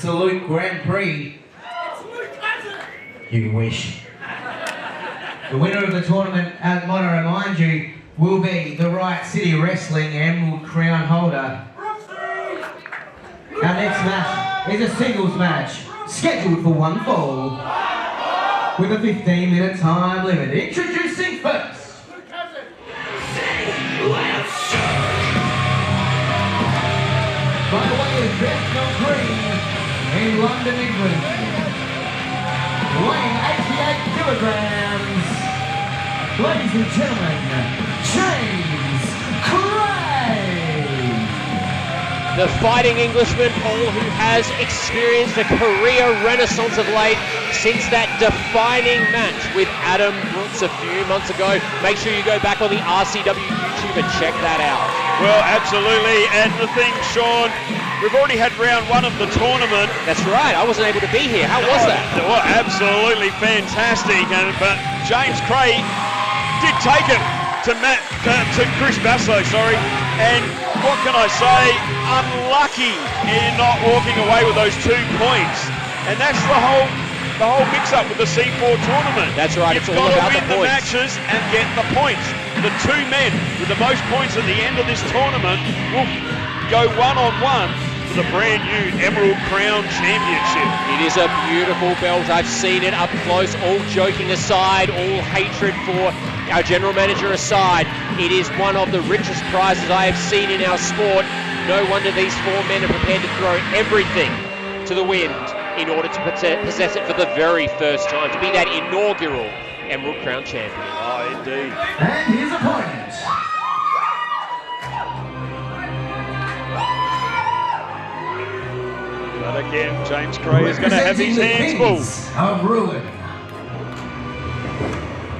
ABSOLUTE Grand Prix. You wish. The winner of the tournament, might I remind you, will be the Riot City Wrestling Emerald Crown holder. Our next match is a singles match, scheduled for one fall, with a 15-minute time limit. Introducing first, by the way of Bethnal Green in London, England, weighing 88 kilograms, ladies and gentlemen, James Kray. The fighting Englishman, Paul, who has experienced a career renaissance of late since that defining match with Adam Brooks a few months ago. Make sure you go back on the RCW YouTube and check that out. Well, absolutely, and the thing, Sean, we've already had round one of the tournament. That's right, I wasn't able to be here. How was that? Well, absolutely fantastic, but James Kray did take it to Chris Basso, and what can I say? Unlucky in not walking away with those 2 points, and that's the whole mix-up with the C4 tournament. That's right. You've got to win the matches and get the points. The 2 men with the most points at the end of this tournament will go one-on-one for the brand new Emerald Crown Championship. It is a beautiful belt. I've seen it up close. All joking aside, all hatred for our general manager aside, it is one of the richest prizes I have seen in our sport. No wonder these 4 men are prepared to throw everything to the wind in order to possess it for the very first time, to be that inaugural Emerald Crown champion. Oh, indeed. And his opponent, but again, James Kray is going to have his hands full. Of Ruin.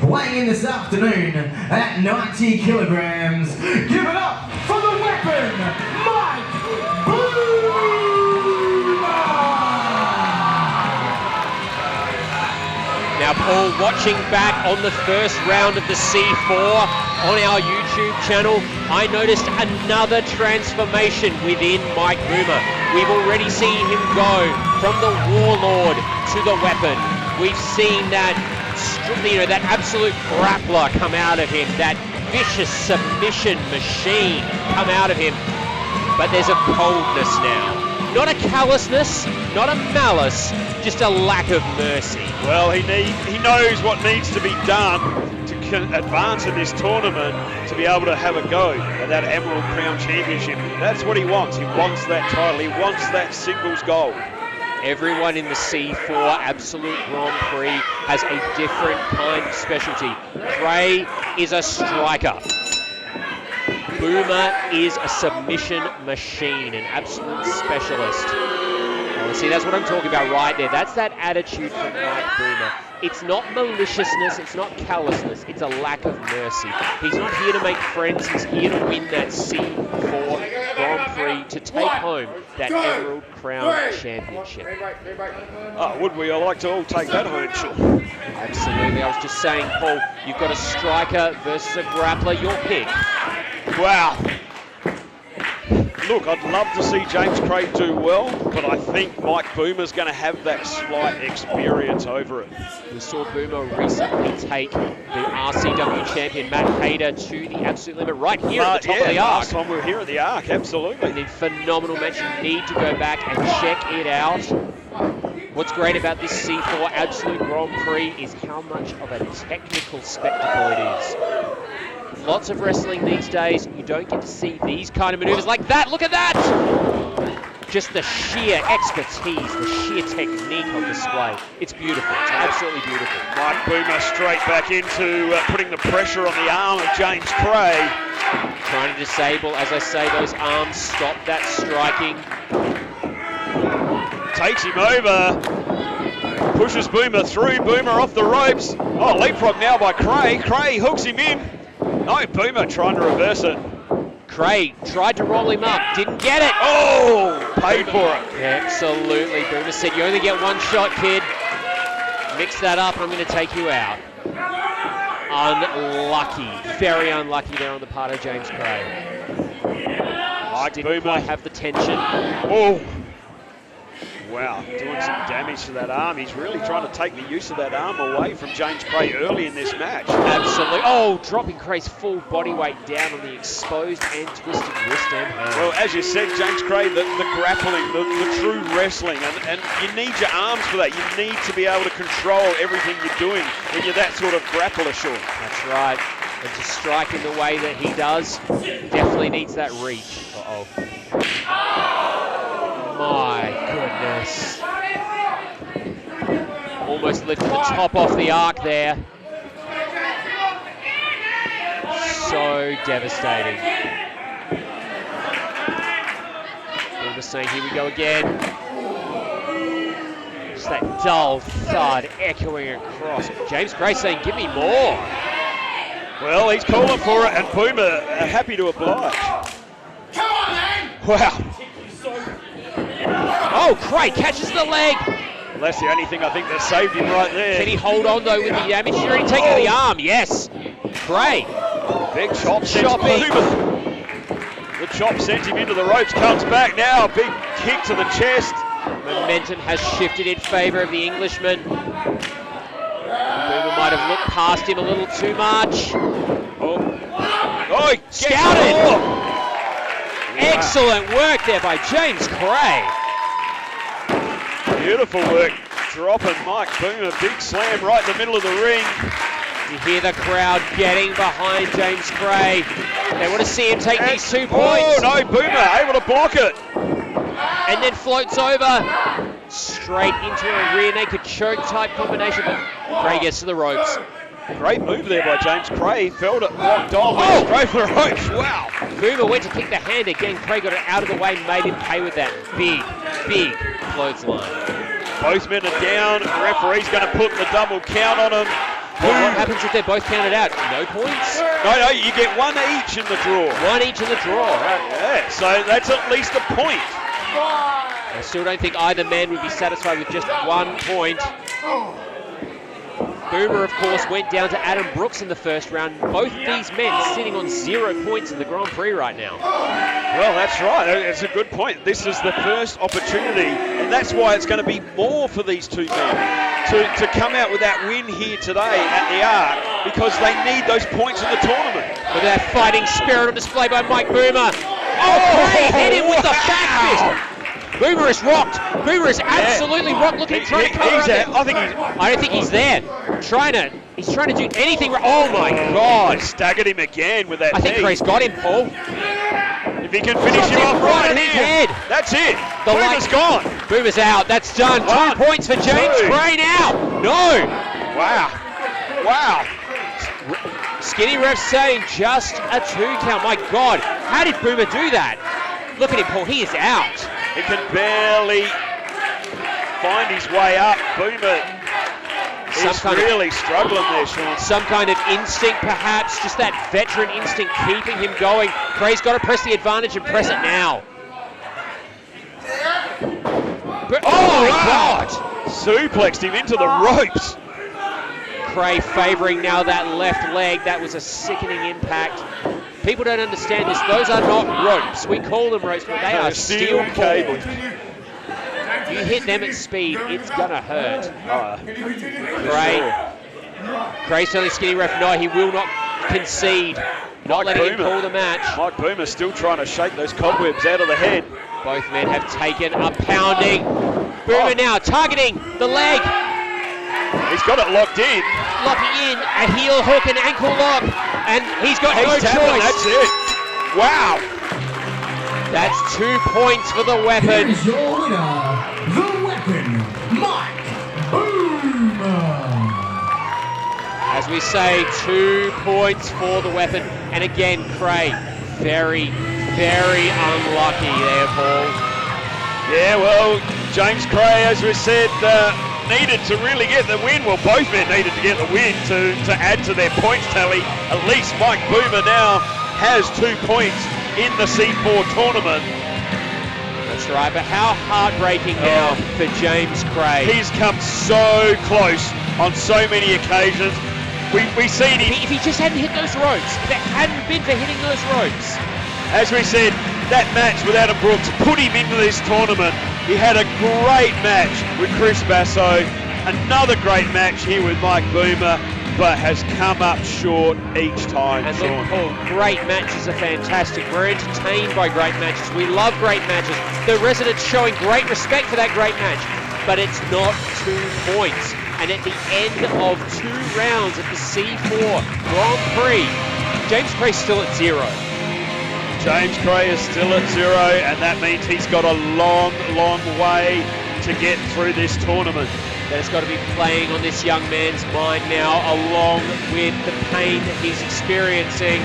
Weighing in this afternoon at 90 kilograms, give it up for the weapon, Mike Boomer! Now, Paul, watching back on the first round of the C4 on our YouTube channel, I noticed another transformation within Mike Boomer. We've already seen him go from the Warlord to the Weapon. We've seen that that absolute grappler come out of him, that vicious submission machine come out of him. But there's a coldness now. Not a callousness, not a malice, just a lack of mercy. Well, he knows what needs to be done to advance in this tournament, to be able to have a go at that Emerald Crown Championship. That's what he wants. He wants that title. He wants that singles gold. Everyone in the C4 ABSOLUTE Grand Prix has a different kind of specialty. Kray is a striker. Boomer is a submission machine, an absolute specialist. Well, see, that's what I'm talking about right there. That's that attitude from Mike Boomer. It's not maliciousness, it's not callousness, it's a lack of mercy. He's not here to make friends, he's here to win that C4 Grand Prix to take home that Emerald Crown Championship. Oh, would we? I'd like to all take that home, sure. Absolutely, I was just saying, Paul, you've got a striker versus a grappler, your pick. Wow. Look, I'd love to see James Kray do well, but I think Mike Boomer's going to have that slight experience over it. We saw Boomer recently take the RCW champion Matt Hader to the absolute limit right here at the top of the Arc. Last time we were here at the Arc, absolutely. And in phenomenal match, you need to go back and check it out. What's great about this C4 ABSOLUTE Grand Prix is how much of a technical spectacle it is. Lots of wrestling these days, you don't get to see these kind of maneuvers like that. Look at that! Just the sheer expertise, the sheer technique on display. It's beautiful. It's absolutely beautiful. Mike Boomer straight back into putting the pressure on the arm of James Kray. Trying to disable, as I say, those arms, stop that striking. Takes him over. Pushes Boomer through. Boomer off the ropes. Oh, leapfrog now by Kray. Kray hooks him in. No, Boomer trying to reverse it. Kray tried to roll him up, didn't get it. Oh, paid for it. Absolutely. Boomer said, you only get one shot, kid. Mix that up, I'm going to take you out. Unlucky, very unlucky there on the part of James Kray. Mike Didn't Boomer quite have the tension. Oh, Wow, doing some damage to that arm. He's really trying to take the use of that arm away from James Kray early in this match. Absolutely. Oh, dropping Kray's full body weight down on the exposed and twisted wrist and hand. Well, as you said, James Kray, the grappling, the true wrestling, and you need your arms for that. You need to be able to control everything you're doing when you're that sort of grappler, Sean. That's right. And to strike in the way that he does, definitely needs that reach. Uh-oh. My goodness. Almost lifted the top off the arc there. So devastating. Boomer saying, here we go again. Just that dull thud echoing across. James Kray saying, give me more. Well, he's calling for it, and Boomer happy to oblige. Come on, man! Wow. Oh, Kray catches the leg. Well, that's the only thing I think that saved him right there. Can he hold on though with the damage? He's already taken the arm. Yes. Kray. Big chop sent Chopping. The chop sent him into the ropes. Comes back now. Big kick to the chest. Momentum has shifted in favour of the Englishman. Boomer might have looked past him a little too much. Oh, he Scouted. Wow. Excellent work there by James Kray. Beautiful work. Dropping Mike Boomer. Big slam right in the middle of the ring. You hear the crowd getting behind James Kray. They want to see him take these 2 points. Oh no, Boomer able to block it. And then floats over. Straight into a rear naked choke type combination, but Kray gets to the ropes. Great move there by James Kray. Felt it locked on. Oh! Straight for the ropes. Wow. Boomer went to kick the hand again. Kray got it out of the way, made him pay with that big clothesline. Both men are down. The referee's going to put the double count on them. What happens if they're both counted out? No points? No, you get one each in the draw. One each in the draw. Yeah, so that's at least a point. I still don't think either man would be satisfied with just 1 point. Boomer, of course, went down to Adam Brooks in the first round. Both these men sitting on 0 points in the Grand Prix right now. Well, that's right. It's a good point. This is the first opportunity, and that's why it's going to be more for these two men to come out with that win here today at the Arc, because they need those points in the tournament. Look at that fighting spirit on display by Mike Boomer. Oh, Kray hit him with the back fist. Boomer is rocked. Boomer is absolutely rocked. Looking, trying to cover up. I don't think he's there. He's trying to do anything. Oh my God! Staggered him again with that. I think Kray's got him, Paul. If he can finish him off right in his here, head. that's it. Boomer's gone. Boomer's out. That's done. 2 points for James Kray now. No. Wow. Skinny ref saying just a 2 count. My God, how did Boomer do that? Look at him, Paul. He is out. He can barely find his way up. Boomer is really struggling there, Sean. Some kind of instinct, perhaps. Just that veteran instinct keeping him going. Kray's got to press the advantage and press it now. Oh my God! Suplexed him into the ropes. Kray favouring now that left leg. That was a sickening impact. People don't understand this. Those are not ropes. We call them ropes, but they are steel cables. You hit them at speed, it's gonna hurt. Kray's telling Skinny ref, no, he will not concede. Not letting him call the match. Mike Boomer still trying to shake those cobwebs out of the head. Both men have taken a pounding. Boomer now targeting the leg. He's got it locked in. Locking in a heel hook and ankle lock. And he's got no choice. That's it. Wow. That's 2 points for the weapon. Here's your winner, the weapon, Mike Boomer. As we say, 2 points for the weapon. And again, Kray, very unlucky there, Paul. Yeah, well, James Kray, as we said, needed to really get the win. Well, both men needed to get the win to add to their points tally. At least Mike Boomer now has 2 points in the C4 tournament. That's right, but how heartbreaking now for James Kray. He's come so close on so many occasions. We've seen him. If he just hadn't hit those ropes, if it hadn't been for hitting those ropes. As we said, that match with Adam Brooks put him into this tournament. He had a great match with Chris Basso, another great match here with Mike Boomer, but has come up short each time. And look, Paul, great matches are fantastic. We're entertained by great matches. We love great matches. The residents showing great respect for that great match, but it's not 2 points. And at the end of 2 rounds at the C4 Grand Prix, James Kray still at 0. James Kray is still at 0, and that means he's got a long, long way to get through this tournament. That's got to be playing on this young man's mind now, along with the pain that he's experiencing.